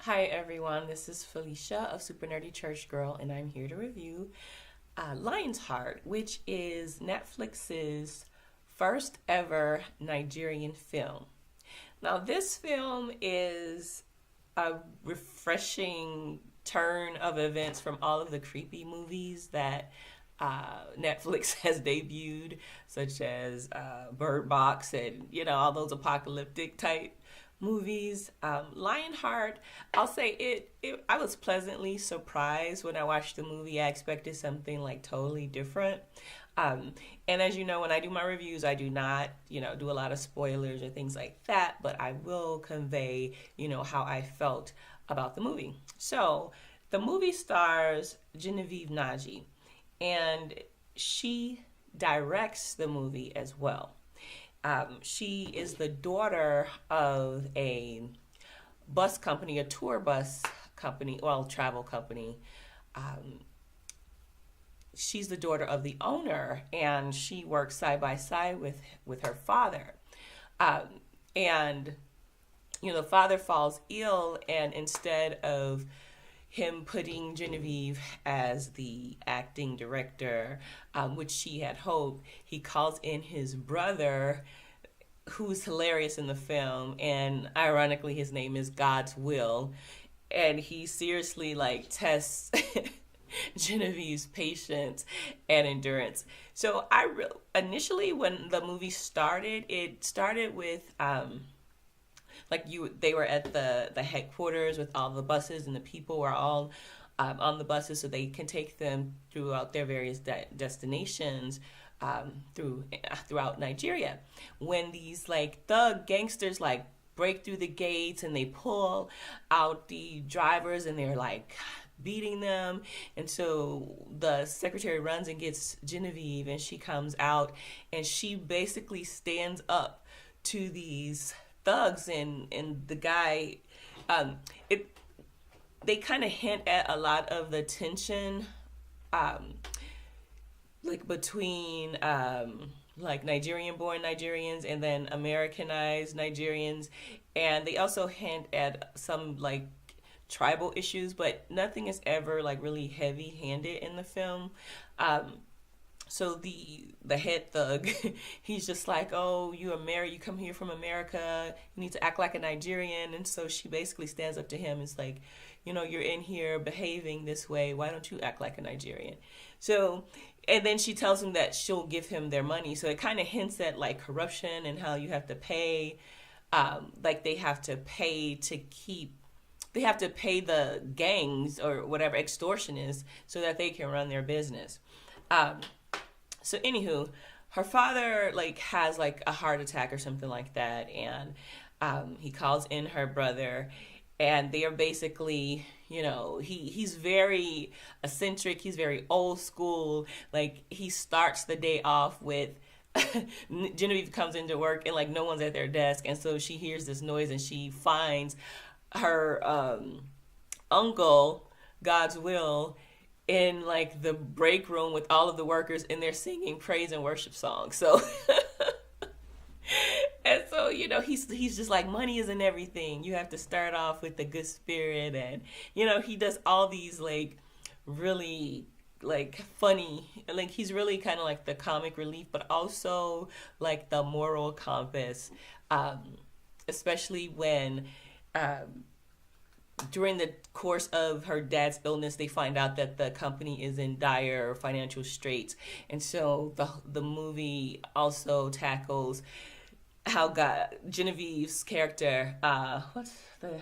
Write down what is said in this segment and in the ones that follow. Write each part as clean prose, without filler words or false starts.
Hi everyone, this is Felicia of Super Nerdy Church Girl, and I'm here to review Lionheart, which is Netflix's first ever Nigerian film. Now, this film is a refreshing turn of events from all of the creepy movies that Netflix has debuted, such as Bird Box and all those apocalyptic type movies. Lionheart, I'll say it. I was pleasantly surprised when I watched the movie. I expected something like totally different. Um, and as you know, when I do my reviews, I do not, do a lot of spoilers or things like that, but I will convey, how I felt about the movie. So, the movie stars Genevieve Nnaji, and she directs the movie as well. She is the daughter of a bus company, a tour bus company, well, travel company. Um, she's the daughter of the owner, and she works side by side with her father. Um, and the father falls ill, and instead of him putting Genevieve as the acting director, which she had hoped, he calls in his brother, who's hilarious in the film, and ironically, his name is God's Will, and he seriously like tests Genevieve's patience and endurance. So initially when the movie started, it started with they were at the headquarters with all the buses, and the people were all on the buses so they can take them throughout their various destinations throughout Nigeria. When these like thug gangsters like break through the gates and they pull out the drivers and they're like beating them, and so the secretary runs and gets Genevieve, and she comes out and she basically stands up to these thugs, and the guy it they kind of hint at a lot of the tension like between like Nigerian born Nigerians and then Americanized Nigerians, and they also hint at some like tribal issues, but nothing is ever like really heavy handed in the film. So the head thug, he's just like, oh, you come here from America, you need to act like a Nigerian. And so she basically stands up to him. It's like, you're in here behaving this way, why don't you act like a Nigerian? So, and then she tells him that she'll give him their money. So it kind of hints at like corruption and how you have to pay, like they have to pay to keep, they have to pay the gangs or whatever extortion is so that they can run their business. So anywho, her father like has like a heart attack or something like that, and he calls in her brother, and they are basically, he's very eccentric, he's very old school. Like he starts the day off with Genevieve comes into work and like no one's at their desk, and so she hears this noise and she finds her uncle, God's Will, in like the break room with all of the workers, and they're singing praise and worship songs. So and so he's just like, money isn't everything, you have to start off with the good spirit, and he does all these like really like funny, like he's really kind of like the comic relief but also like the moral compass, especially when during the course of her dad's illness, they find out that the company is in dire financial straits, and so the movie also tackles how Genevieve's character, what's the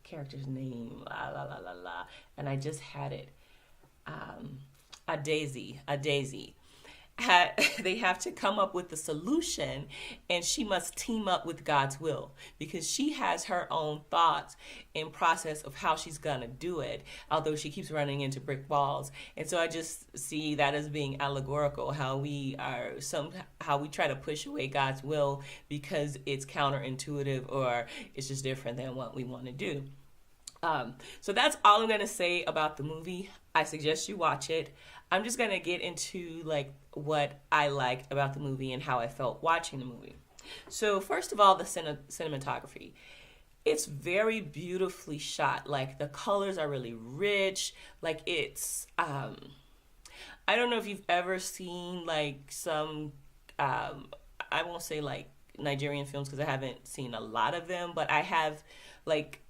character's name? La la la la la, and I just had it. A Daisy. They have to come up with a solution, and she must team up with God's Will because she has her own thoughts and process of how she's gonna do it, although she keeps running into brick walls. And so I just see that as being allegorical, how we try to push away God's will because it's counterintuitive or it's just different than what we want to do. So that's all I'm gonna say about the movie. I suggest you watch it. I'm just gonna get into like what I liked about the movie and how I felt watching the movie. So first of all, the cinematography. it's very beautifully shot. Like the colors are really rich. Like it's I don't know if you've ever seen like some I won't say like Nigerian films because I haven't seen a lot of them, but I have like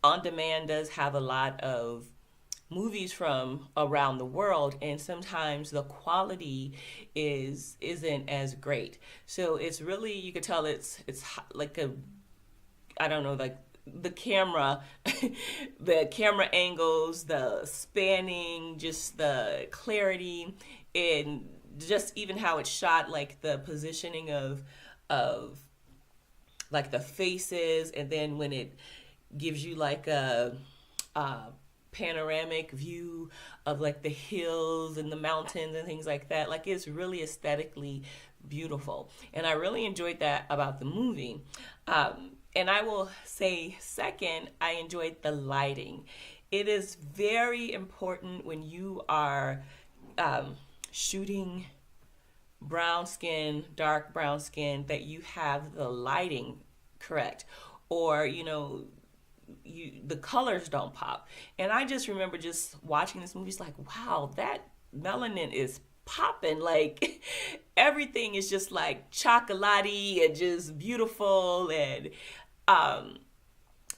On Demand does have a lot of movies from around the world, and sometimes the quality isn't as great. So it's really, you could tell it's like a, I don't know, like the camera, the camera angles, the spanning, just the clarity, and just even how it's shot, like the positioning of like the faces, and then when it gives you like a panoramic view of like the hills and the mountains and things like that. Like it's really aesthetically beautiful, and I really enjoyed that about the movie. And I will say, second, I enjoyed the lighting. It is very important when you are shooting brown skin, dark brown skin, that you have the lighting correct, or the colors don't pop. And I just remember just watching this movie, it's like, wow, that melanin is popping. Like everything is just like chocolatey and just beautiful, and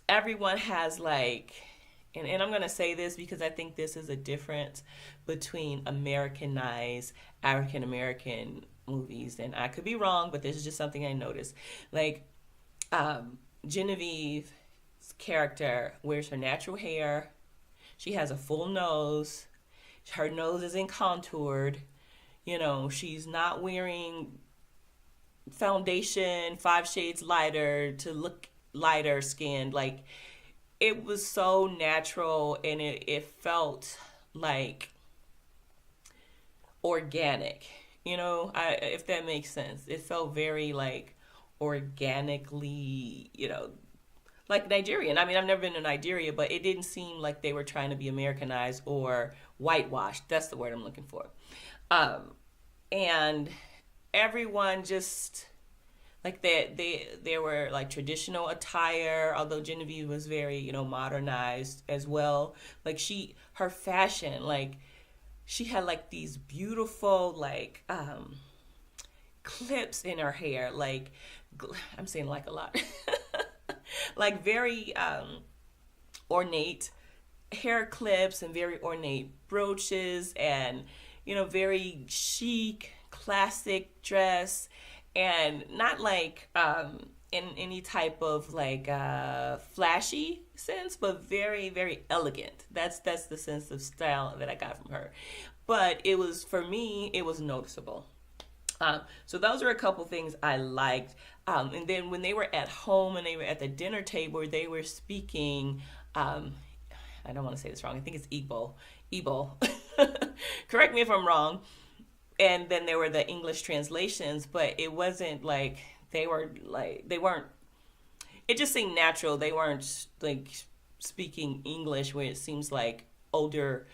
everyone has like, and I'm gonna say this because I think this is a difference between Americanized African American movies, and I could be wrong, but this is just something I noticed. Like Genevieve's character wears her natural hair. She has a full nose. Her nose isn't contoured. She's not wearing foundation 5 shades lighter to look lighter skinned. Like it was so natural, and it felt like organic, if that makes sense. It felt very like organically, like Nigerian. I mean, I've never been to Nigeria, but it didn't seem like they were trying to be Americanized or whitewashed. That's the word I'm looking for. And everyone just like they were like traditional attire, although Genevieve was very modernized as well. Like her fashion, like she had like these beautiful like clips in her hair, like I'm saying like a lot. Like very ornate hair clips and very ornate brooches, and very chic classic dress, and not like in any type of like flashy sense, but very very elegant. That's the sense of style that I got from her. But it was, for me, it was noticeable. So those are a couple things I liked. And then when they were at home and they were at the dinner table, they were speaking, I don't want to say this wrong, I think it's Igbo. Correct me if I'm wrong. And then there were the English translations, but it wasn't like they weren't, it just seemed natural. They weren't like speaking English where it seems like older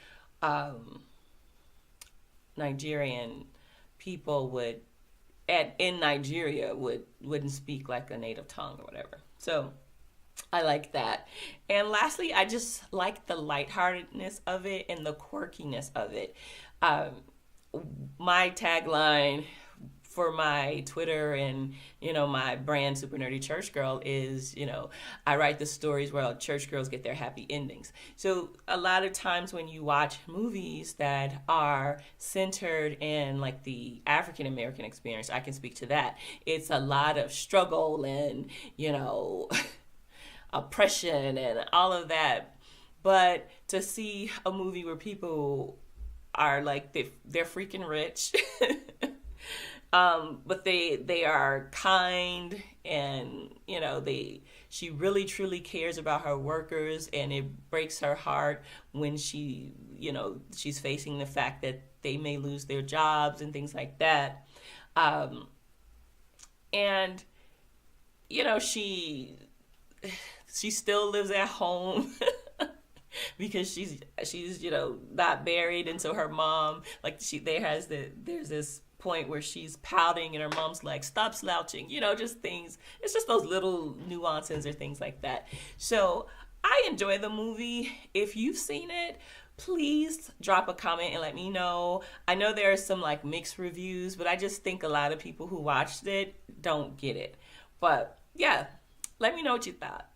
Nigerian people in Nigeria wouldn't speak like a native tongue or whatever. So I like that. And lastly, I just like the lightheartedness of it and the quirkiness of it. My tagline for my Twitter and my brand Super Nerdy Church Girl is I write the stories where church girls get their happy endings. So a lot of times when you watch movies that are centered in like the African American experience, I can speak to that. It's a lot of struggle and oppression and all of that. But to see a movie where people are like they're freaking rich but they are kind, and she really truly cares about her workers, and it breaks her heart when she's facing the fact that they may lose their jobs and things like that. And she still lives at home because she's not married, and so her mom, like there's this point where she's pouting and her mom's like, stop slouching, just things. It's just those little nuances or things like that. So I enjoy the movie. If you've seen it, please drop a comment and let me know. I know there are some like mixed reviews, but I just think a lot of people who watched it don't get it. But yeah, let me know what you thought.